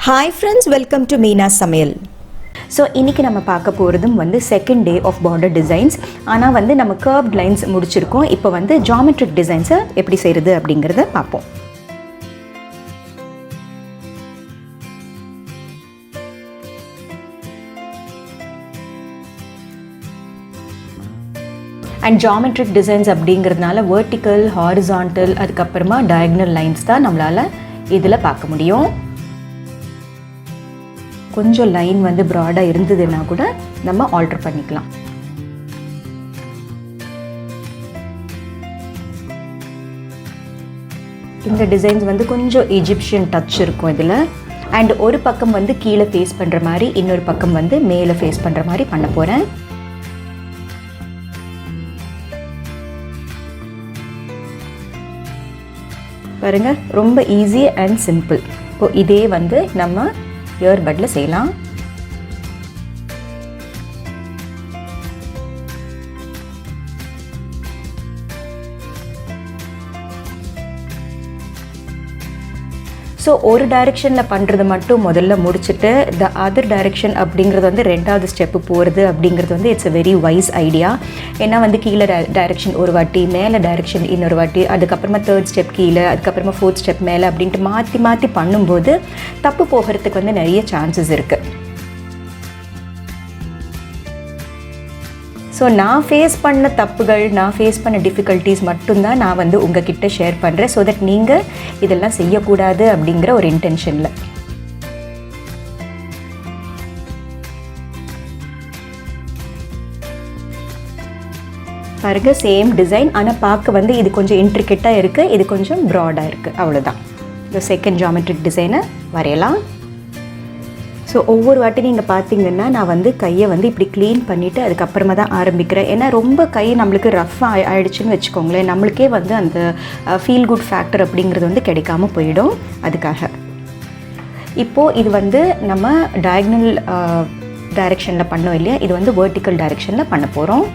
Hi friends, welcome to Meena Samayal. So இன்றைக்கி நம்ம பார்க்க போகிறதும் வந்து second day of border designs. ஆனால் வந்து நம்ம கர்வ்ட் லைன்ஸ் முடிச்சிருக்கோம். இப்போ வந்து ஜாமெட்ரிக் டிசைன்ஸை எப்படி செய்கிறது அப்படிங்கிறத பார்ப்போம். அண்ட் ஜாமெட்ரிக் டிசைன்ஸ் அப்படிங்கிறதுனால வெர்டிக்கல், ஹாரிசான்டல், அதுக்கப்புறமா டயகனல் லைன்ஸ் தான் நம்மளால் இதில் பார்க்க முடியும். கொஞ்சம் லைன் வந்து ப்ராடாக இருந்ததுன்னா கூட நம்ம ஆல்டர் பண்ணிக்கலாம். இந்த டிசைன்ஸ் வந்து கொஞ்சம் எஜிப்ஷியன் டச் இருக்கும் இதில். அண்ட் ஒரு பக்கம் வந்து கீழே ஃபேஸ் பண்ணுற மாதிரி, இன்னொரு பக்கம் வந்து மேலே ஃபேஸ் பண்ணுற மாதிரி பண்ண போகிறேன். பாருங்கள், ரொம்ப ஈஸி அண்ட் சிம்பிள். இப்போ இதே வந்து நம்ம இயர்பட்டில் செய்யலாம். ஸோ ஒரு டைரெக்ஷனில் பண்ணுறது மட்டும் முதல்ல முடிச்சுட்டு த அதர் டைரெக்ஷன் அப்படிங்கிறது வந்து ரெண்டாவது ஸ்டெப்பு போகிறது அப்படிங்கிறது வந்து it's a very wise idea. ஏன்னா வந்து கீழே டைரெக்ஷன் ஒரு வாட்டி, மேலே டைரெக்ஷன் இன்னொரு வாட்டி, அதுக்கப்புறமா தேர்ட் ஸ்டெப் கீழே, அதுக்கப்புறமா ஃபோர்த் ஸ்டெப் மேலே அப்படின்ட்டு மாற்றி மாற்றி பண்ணும்போது தப்பு போகிறதுக்கு வந்து நிறைய சான்சஸ் இருக்குது. ஸோ நான் ஃபேஸ் பண்ண தப்புகள், நான் ஃபேஸ் பண்ண டிஃபிகல்ட்டிஸ் மட்டும்தான் நான் வந்து உங்ககிட்ட ஷேர் பண்ணுறேன். ஸோ தட் நீங்கள் இதெல்லாம் செய்யக்கூடாது அப்படிங்கிற ஒரு இன்டென்ஷனில். பாருங்க, சேம் டிசைன், ஆனால் பார்க்க வந்து இது கொஞ்சம் இன்ட்ரிகேட்டாக இருக்குது, இது கொஞ்சம் ப்ராடாக இருக்குது, அவ்வளோதான். இந்த செகண்ட் ஜாமெட்ரிக் டிசைனை வரையலாம். ஸோ ஒவ்வொரு வாட்டி நீங்கள் பார்த்தீங்கன்னா நான் வந்து கையை வந்து இப்படி க்ளீன் பண்ணிவிட்டு அதுக்கப்புறமா தான் ஆரம்பிக்கிறேன். ஏன்னா ரொம்ப கை நம்மளுக்கு ரஃப்பாக ஆகிடுச்சுன்னு வச்சுக்கோங்களேன், நம்மளுக்கே வந்து அந்த ஃபீல் குட் ஃபேக்டர் அப்படிங்கிறது வந்து கிடைக்காம போயிடும். அதுக்காக இப்போது இது வந்து நம்ம டயகனல் டைரெக்ஷனில் பண்ணோம் இல்லையா, இது வந்து வெர்டிக்கல் டைரெக்ஷனில் பண்ண போகிறோம்.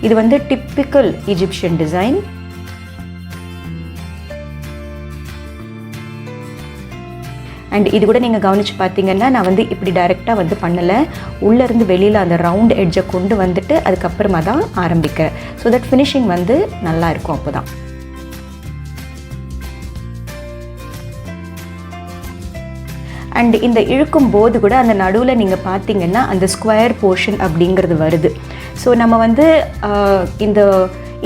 இது வந்து டிப்பிக்கல் இஜிப்ஷியன் டிசைன். அண்ட் இது கூட நீங்கள் கவனித்து பார்த்தீங்கன்னா நான் வந்து இப்படி டைரெக்டாக வந்து பண்ணலை, உள்ளேருந்து வெளியில் அந்த ரவுண்ட் எட்ஜை கொண்டு வந்துட்டு அதுக்கப்புறமா தான் ஆரம்பிக்கிறேன். ஸோ தட் ஃபினிஷிங் வந்து நல்லா இருக்கும். அப்போ தான் அண்ட் இந்த இழுக்கும் போது கூட அந்த நடுவில் நீங்கள் பார்த்தீங்கன்னா அந்த ஸ்கொயர் போர்ஷன் அப்படிங்கிறது வருது. ஸோ நம்ம வந்து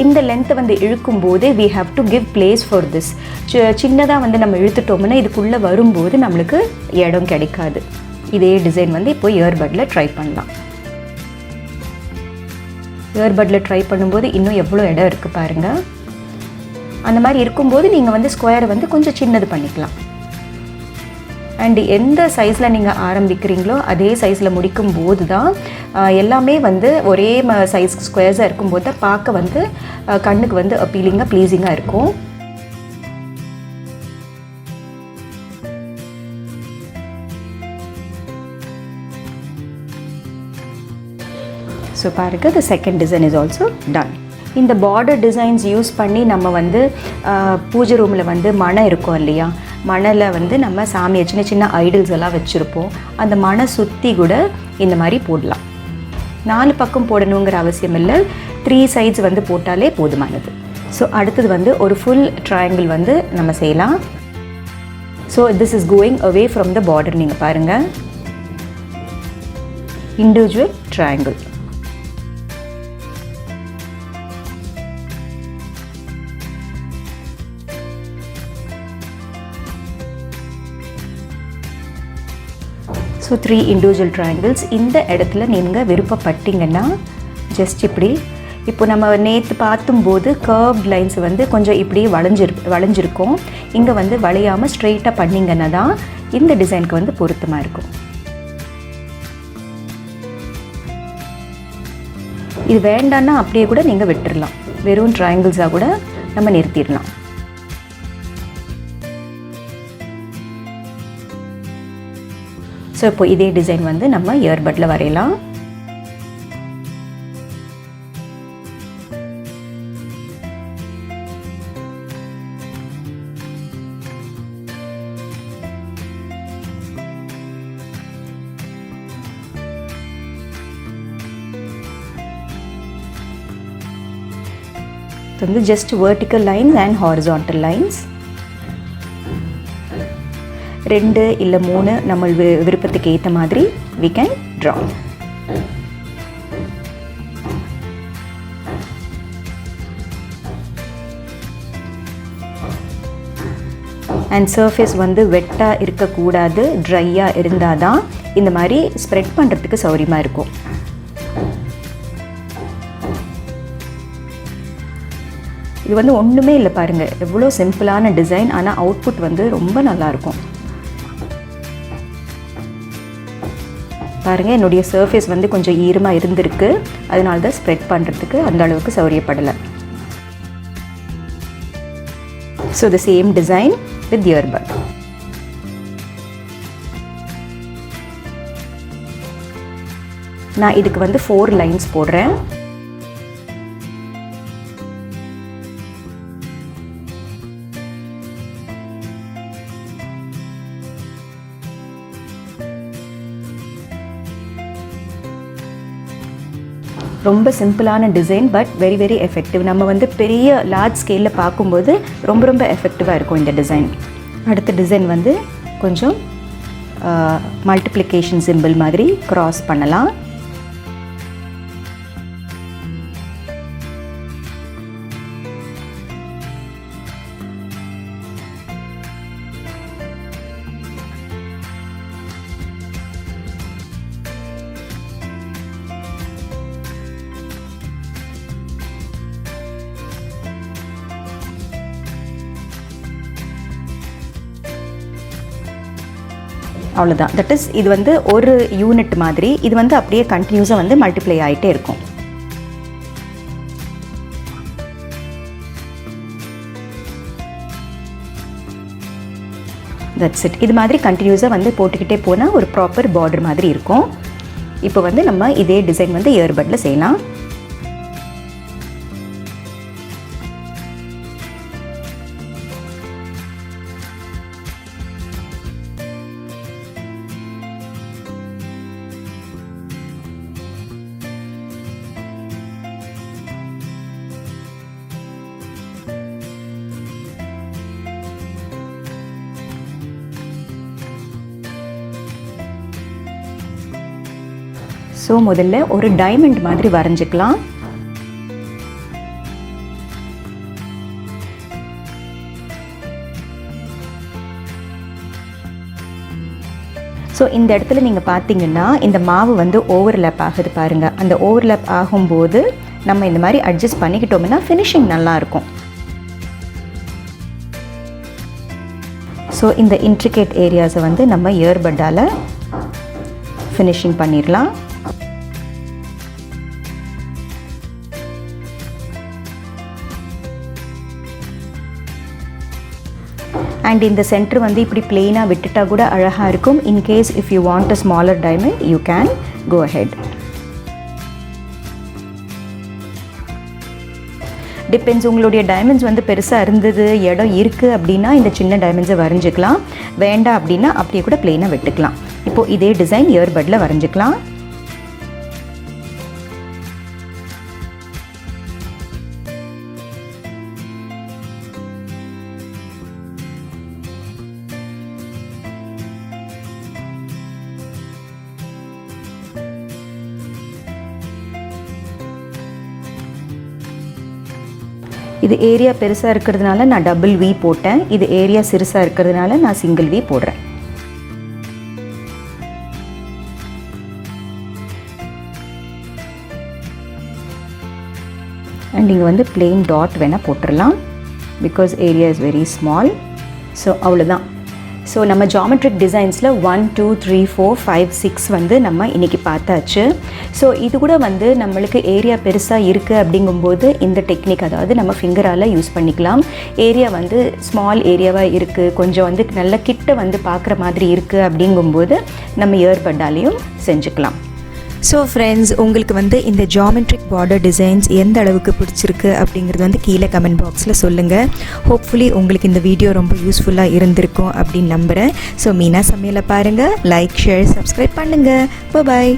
இந்த லென்த்தை வந்து இழுக்கும்போது we have to give place for this. சின்னதாக வந்து நம்ம இழுத்துட்டோம்னா இதுக்குள்ளே வரும்போது நம்மளுக்கு இடம் கிடைக்காது. இதே டிசைன் வந்து இப்போ இயர்பட்டில் ட்ரை பண்ணலாம். இயர்பட்டில் ட்ரை பண்ணும்போது இன்னும் எவ்வளோ இடம் இருக்குது பாருங்கள். அந்த மாதிரி இருக்கும்போது நீங்கள் வந்து ஸ்கொயரை வந்து கொஞ்சம் சின்னது பண்ணிக்கலாம். அண்ட் எந்த சைஸில் நீங்கள் ஆரம்பிக்கிறீங்களோ அதே சைஸில் முடிக்கும் போது தான் எல்லாமே வந்து ஒரே சைஸ் ஸ்கொயர்ஸாக இருக்கும்போது தான் பார்க்க வந்து கண்ணுக்கு வந்து அப்பீலிங்காக, ப்ளீஸிங்காக இருக்கும். ஸோ பாருங்க, the second design is also done. இந்த பார்டர் டிசைன்ஸ் யூஸ் பண்ணி நம்ம வந்து பூஜை ரூமில் வந்து மணை இருக்கும் இல்லையா, மணலை வந்து நம்ம சாமியை சின்ன சின்ன ஐடல்ஸ் எல்லாம் வச்சுருப்போம். அந்த மணை சுற்றி கூட இந்த மாதிரி போடலாம். 4 பக்கம் போடணுங்கிற அவசியம் இல்லை, 3 சைட்ஸ் வந்து போட்டாலே போதுமானது. ஸோ அடுத்தது வந்து ஒரு ஃபுல் ட்ரையாங்கிள் வந்து நம்ம செய்யலாம். So this is going away from the border. நீங்கள் பாருங்கள், individual triangle. So 3 individual triangles. இந்த இடத்துல நீங்கள் விருப்பப்பட்டீங்கன்னா ஜஸ்ட் இப்படி, இப்போ நம்ம நேற்று பார்த்தும்போது கர்வ்ட் லைன்ஸ் வந்து கொஞ்சம் இப்படி வளைஞ்சிருக்கும். இங்கே வந்து வளையாமல் ஸ்ட்ரெயிட்டாக பண்ணிங்கன்னா தான் இந்த டிசைனுக்கு வந்து பொருத்தமாக இருக்கும். இது வேண்டான்னா அப்படியே கூட நீங்கள் விட்டுடலாம், வெறும் ட்ரையாங்கிள்ஸாக கூட நம்ம நிறுத்திடலாம். ஸோ இப்போ இதே டிசைன் வந்து நம்ம இயர்பட்டில் வரையலாம். வந்து just vertical lines and horizontal lines 2 இல்லை 3 நம்ம விருப்பத்துக்கு ஏற்ற மாதிரி we can draw. And surface வந்து வெட்டாக இருக்கக்கூடாது, ட்ரையாக இருந்தால் தான் இந்த மாதிரி ஸ்ப்ரெட் பண்ணுறதுக்கு சௌரியமாக இருக்கும். இது வந்து ஒன்றுமே இல்லை பாருங்கள், எவ்வளோ சிம்பிளான டிசைன், ஆனால் அவுட்புட் வந்து ரொம்ப நல்லாயிருக்கும். பாருங்கள், என்னுடைய சர்ஃபேஸ் வந்து கொஞ்சம் ஈரமாக இருந்திருக்கு, அதனால தான் ஸ்ப்ரெட் பண்ணுறதுக்கு அந்த அளவுக்கு சௌரியப்படலை. So the same design with earbud. நான் இதுக்கு வந்து 4 lines போடுறேன். ரொம்ப சிம்பிளான design, but very very effective. நம்ம வந்து பெரிய லார்ஜ் ஸ்கேலில் பார்க்கும்போது ரொம்ப ரொம்ப எஃபெக்டிவாக இருக்கும் இந்த டிசைன். அடுத்த டிசைன் வந்து கொஞ்சம் மல்டிப்ளிகேஷன் சிம்பிள் மாதிரி க்ராஸ் பண்ணலாம். அவ்வளோதான். தட் இஸ், இது வந்து ஒரு யூனிட் மாதிரி, இது வந்து அப்படியே கண்டினியூஸாக வந்து மல்டிப்ளை ஆகிட்டே இருக்கும். That's it. இது மாதிரி கண்டினியூஸாக வந்து போட்டுக்கிட்டே போனால் ஒரு ப்ராப்பர் பார்டர் மாதிரி இருக்கும். இப்போ வந்து நம்ம இதே டிசைன் வந்து இயர்பட்டில் செய்யலாம். ஸோ முதல்ல ஒரு டைமண்ட் மாதிரி வரைஞ்சிக்கலாம். ஸோ இந்த இடத்துல நீங்கள் பார்த்தீங்கன்னா இந்த மாவு வந்து ஓவர்லேப் ஆகுது பாருங்கள். அந்த ஓவர்லேப் ஆகும்போது நம்ம இந்த மாதிரி அட்ஜஸ்ட் பண்ணிக்கிட்டோம்னா ஃபினிஷிங் நல்லாயிருக்கும். ஸோ இந்த இன்ட்ரிகேட் ஏரியாஸை வந்து நம்ம இயர்பட்டால் ஃபினிஷிங் பண்ணிடலாம். அண்ட் இந்த சென்டர் வந்து இப்படி பிளெயினாக விட்டுட்டா கூட அழகாக இருக்கும். In case if you want a smaller diamond you can go ahead. Depends, உங்களுடைய டைமண்ட்ஸ் வந்து பெருசாக இருந்தது, இடம் இருக்குது அப்படின்னா இந்த சின்ன டைமண்ட்ஸை வரைஞ்சிக்கலாம். வேண்டாம் அப்படின்னா அப்படியே கூட பிளெயினாக விட்டுக்கலாம். இப்போது இதே டிசைன் இயர்பட்டில் வரைஞ்சிக்கலாம். இது ஏரியா பெருசாக இருக்கிறதுனால நான் டபுள் வி போட்டேன். இது ஏரியா சிறுசாக இருக்கிறதுனால நான் சிங்கிள் வி போடுறேன். அண்ட் இங்கே வந்து பிளெயின் டாட் வேணால் போட்டுடலாம், because area is very small. So அவ்வளோதான். ஸோ நம்ம ஜாமெட்ரிக் டிசைன்ஸில் 1 2 3 4 5 6 வந்து நம்ம இன்றைக்கி பார்த்தாச்சு. ஸோ இது கூட வந்து நம்மளுக்கு ஏரியா பெருசாக இருக்குது அப்படிங்கும்போது இந்த டெக்னிக், அதாவது நம்ம ஃபிங்கரால் யூஸ் பண்ணிக்கலாம். ஏரியா வந்து ஸ்மால் ஏரியாவாக இருக்குது, கொஞ்சம் வந்து நல்ல கிட்ட வந்து பார்க்குற மாதிரி இருக்குது அப்படிங்கும்போது நம்ம இயர்பட்டாலையும் செஞ்சுக்கலாம். ஸோ ஃப்ரெண்ட்ஸ், உங்களுக்கு வந்து இந்த ஜாமெட்ரிக் பார்டர் டிசைன்ஸ் எந்த அளவுக்கு பிடிச்சிருக்கு அப்படிங்கிறது வந்து கீழே கமெண்ட் பாக்ஸில் சொல்லுங்கள். ஹோப்ஃபுல்லி உங்களுக்கு இந்த வீடியோ ரொம்ப யூஸ்ஃபுல்லாக இருந்திருக்கும் அப்படின்னு நம்புகிறேன். ஸோ மீனா சமையலை பாருங்கள், லைக், ஷேர், சப்ஸ்கிரைப் பண்ணுங்கள். பாய்.